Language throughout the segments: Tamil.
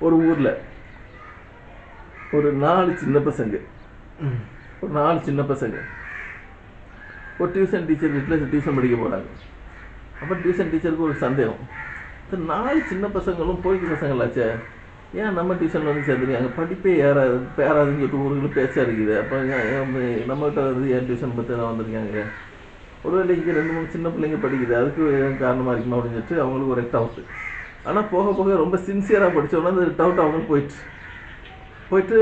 ஒரு ஊரில் ஒரு 4 சின்ன பசங்க ஒரு டியூஷன் டீச்சர் வீட்டில் டியூஷன் படிக்க போகிறாங்க. அப்போ டியூஷன் டீச்சருக்கு ஒரு சந்தேகம், இந்த 4 சின்ன பசங்களும் போய்க்கு பசங்களாச்சே, ஏன் நம்ம டியூஷனில் வந்து சேர்ந்துருக்காங்க, படிப்பே ஏறாதுன்னு சொல்லிட்டு ஊருக்கு பேச்சா இருக்குது. அப்போ நம்மகிட்ட வந்து ஏன் டியூஷன் பற்றி தான் வந்திருக்காங்க, ஒருவேளை இங்கே 2-3 சின்ன பிள்ளைங்க படிக்குது, அதுக்கு காரணமாக இருக்குமா அப்படின்னு சொல்லிட்டு அவங்களுக்கு ஒரு டவுட்டு. ஆனால் போக போக ரொம்ப சின்சியராக படித்தோன்னா அந்த டவுட் அவங்களுக்கு போயிட்டு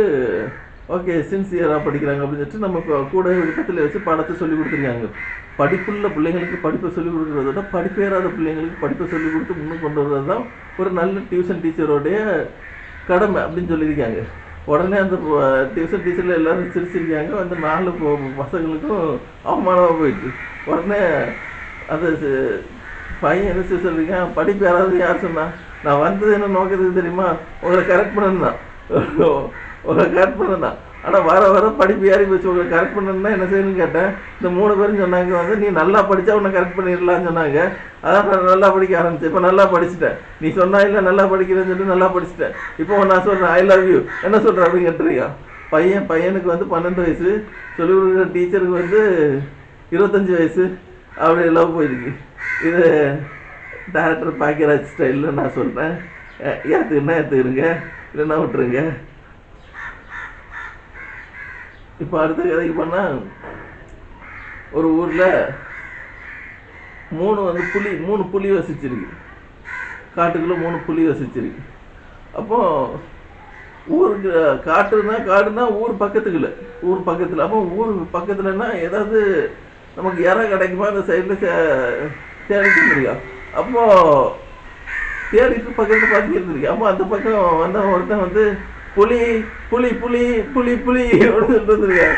ஓகே சின்சியராக படிக்கிறாங்க அப்படின்னு சொல்லிட்டு நம்ம கூட விருப்பத்தில் வச்சு பாடத்தை சொல்லி கொடுத்துருக்காங்க. படிப்புள்ள பிள்ளைங்களுக்கு படிப்பை சொல்லிக் கொடுக்குறத விட படிப்பேறாத பிள்ளைங்களுக்கு படிப்பை சொல்லிக் கொடுத்து முன்னுக்கு கொண்டு வர்றது தான் ஒரு நல்ல டியூஷன் டீச்சரோடைய கடமை அப்படின்னு சொல்லியிருக்காங்க. உடனே அந்த டியூஷன் டீச்சரில் எல்லோரும் சிரிச்சிருக்காங்க. அந்த 4 பசங்களுக்கும் அவமானமாக போயிட்டு உடனே அந்த பையன் என்ன சொல்லியிருக்கேன், படிப்பு யாராவது யார் சொன்னா, நான் வந்தது என்ன நோக்கிறதுக்கு தெரியுமா, உங்களை கரெக்ட் பண்ணணும் ஆனால் வர படிப்பு ஏறி போச்சு, உங்களை கரெக்ட் பண்ணணும்னா என்ன செய்யணும்னு கேட்டேன். இந்த 3 பேரும் சொன்னாங்க வந்து நீ நல்லா படித்தா உன்னை கரெக்ட் பண்ணிடலான்னு சொன்னாங்க. அதான் நான் நல்லா படிக்க ஆரம்பிச்சேன். இப்போ நல்லா படிச்சுட்டேன், நீ சொன்னா இல்லை நல்லா படிக்கிறேன்னு சொல்லிட்டு நல்லா படிச்சுட்டேன். இப்போ நான் சொல்கிறேன் ஐ லவ் யூ, என்ன சொல்கிறேன் அப்படின்னு கேட்டுருக்கான். பையனுக்கு வந்து 12 வயசு, சொல்லிக் கொடுக்குற டீச்சருக்கு வந்து 25 வயசு, அப்படி லவ் போயிருக்கு. இது டேரக்டர் பாக்கியராஜ் ஸ்டைலில் நான் சொல்கிறேன், ஏற்றுருங்க இல்லைன்னா விட்டுருங்க. இப்போ அடுத்த கதைக்கு போனால், ஒரு ஊரில் 3 புலி வசிச்சிருக்கு. காட்டுக்குள்ளே 3 புலி வசிச்சிருக்கு. அப்போது ஊருக்கு காடுனா ஊர் பக்கத்தில். அப்போ ஊர் பக்கத்துலன்னா ஏதாவது நமக்கு இறை கிடைக்குமா அந்த சைடில் தேடிட்டு இருந்திருக்கா. அப்போது தேடிட்டு பக்கத்தில் பார்த்துக்கிட்டு இருக்கு. அப்போ அந்த பக்கம் வந்த ஒருத்தன் வந்து புலி புலி புலி புலி புலி அப்படின்னு சொல்லிட்டு வந்துருக்கேன்.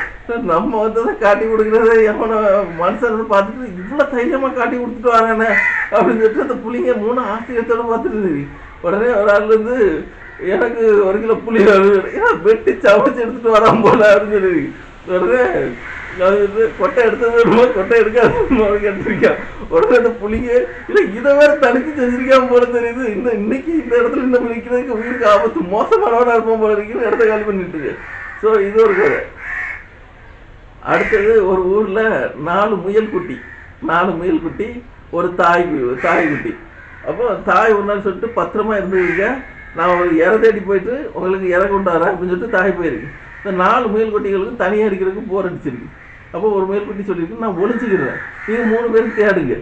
நம்ம வந்து தான் காட்டி கொடுக்குறது எவனை மனுஷன் வந்து பார்த்துட்டு இவ்வளோ தைரியமாக காட்டி கொடுத்துட்டு வரானே அப்படின்னு சொல்லிட்டு அந்த புளிங்க 3 ஆச்சரியத்தோடு பார்த்துட்டு இருந்துருக்கு. உடனே ஒரு ஆள் வந்து எனக்கு 1 கிலோ புளி ஏன்னா வெட்டி சமைச்சு எடுத்துகிட்டு வரான் போல அப்படின்னு சொல்லியிருக்கு. உடனே கொட்டை எடுத்தது கொட்டை எடுக்காது எடுத்திருக்கான். உடனே அந்த புளிங்க இல்லை இதை வேற தடுத்து செஞ்சிருக்காம போல தெரியுது, இன்னைக்கு இந்த இடத்துல இந்த நிற்கிறதுக்கு உயிருக்கு ஆபத்து, மோசமானவனாக இருப்போம் போல இருக்குன்னு இடத்த காலி பண்ணிட்டு இருக்கு. ஸோ இது ஒரு கதை. அடுத்தது ஒரு ஊரில் 4 முயல் குட்டி, ஒரு தாய் குட்டி. அப்போ தாய் ஒரு நாள் சொல்லிட்டு பத்திரமா இருந்துருங்க, நான் ஒரு இறை தேடி போயிட்டு உங்களுக்கு இறை கொண்டு வரேன் அப்படின்னு சொல்லிட்டு தாய் போயிருக்கு. இந்த 4 முயல் குட்டிகளுக்கு தனியாக அடிக்கிறதுக்கு போர் அடிச்சிருக்கு. அப்போ ஒரு முயல் குட்டி சொல்லியிருக்கு, நான் ஒளிஞ்சிக்கிறேன், நீங்கள் 3 பேரும் தேடுங்க.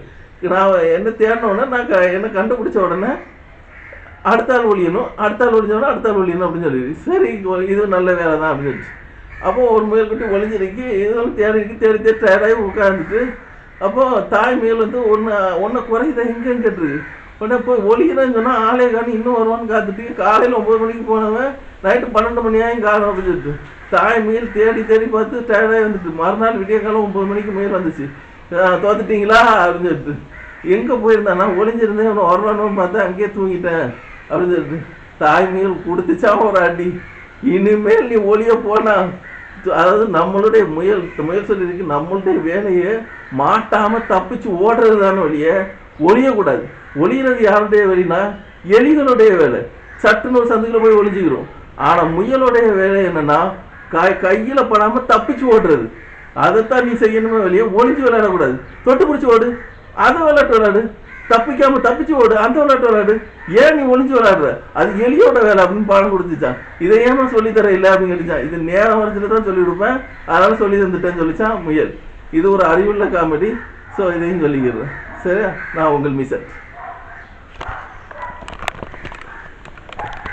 நான் என்ன தேடினோடனே என்ன கண்டுபிடிச்ச உடனே அடுத்த ஆள் ஒழியணும் அப்படின்னு சொல்லியிருக்கு. சரி இது நல்ல வேலை தான் அப்படின்னு சொல்லிச்சு. அப்போது ஒரு முயல் குட்டி ஒளிஞ்சிருக்கு, இதெல்லாம் தேடி டயர்டாகி உட்காந்துட்டு. அப்போது தாய் முயல் வந்து ஒன்றை குறையுதா எங்கேன்னு கேட்டுருக்கு. உடனே போய் ஒழிக்கிறேன்னு சொன்னால் ஆளே காணி இன்னும் வருவான்னு காத்துட்டு காலையில் 9 மணிக்கு போனவன் நைட்டு 12 மணியாயும் காணும் அப்படின்னு சொல்லிட்டு தாய் முயல் தேடி பார்த்து டயர்டாகி வந்துட்டு மறுநாள் விடிய காலம் 9 மணிக்கு முயல் வந்துச்சு. தோத்துட்டீங்களா அப்படின்னு சொல்லிட்டு எங்கே போயிருந்தான், நான் ஒளிஞ்சிருந்தேன் அவனை வருவானு பார்த்தா அங்கேயே தூங்கிட்டேன் அப்படின்னு சொல்லிட்டு தாய் முயல் கொடுத்துச்சா ஒரு அடி. இனிமேல் நீ ஒளிய போனா, அதாவது நம்மளுடைய முயல் சொல்லியிருக்கு, நம்மளுடைய வேலையை மாட்டாமல் தப்பிச்சு ஓடுறது தானே ஒழியக்கூடாது. ஒளிகிறது யாருடைய வேலைனா எலிகளுடைய வேலை, சட்டுன்னு ஒரு சந்துக்குள்ள போய் ஒளிஞ்சிக்கிறோம். ஆனால் முயலுடைய வேலை என்னன்னா கையில் படாமல் தப்பிச்சு ஓடுறது. அதைத்தான் நீ செய்யணுமே வெளியே ஒளிஞ்சு விளையாடக்கூடாது. தொட்டு பிடிச்சி ஓடு, அதை விளையாட்டு தப்பிக்காம தப்பிச்சு ஓடு, அந்த விளையாட்டு விளையாடு. ஏன் நீ ஒளிஞ்சு விளையாடுற, அது எலியோட வேலை அப்படின்னு பாடம் கொடுத்துச்சான். இதை ஏமா சொல்லித்தர இல்லை அப்படின்னு கேட்டுச்சான். இது நேரம் வரச்சுட்டு தான் சொல்லி கொடுப்பேன், அதனால சொல்லி தந்துட்டேன்னு சொல்லிச்சான் முயல். இது ஒரு அறிவுள்ள காமெடி. ஸோ இதையும் சொல்லிக்கிறேன். சரியா, நான் உங்கள் மிஸ்ஸர்.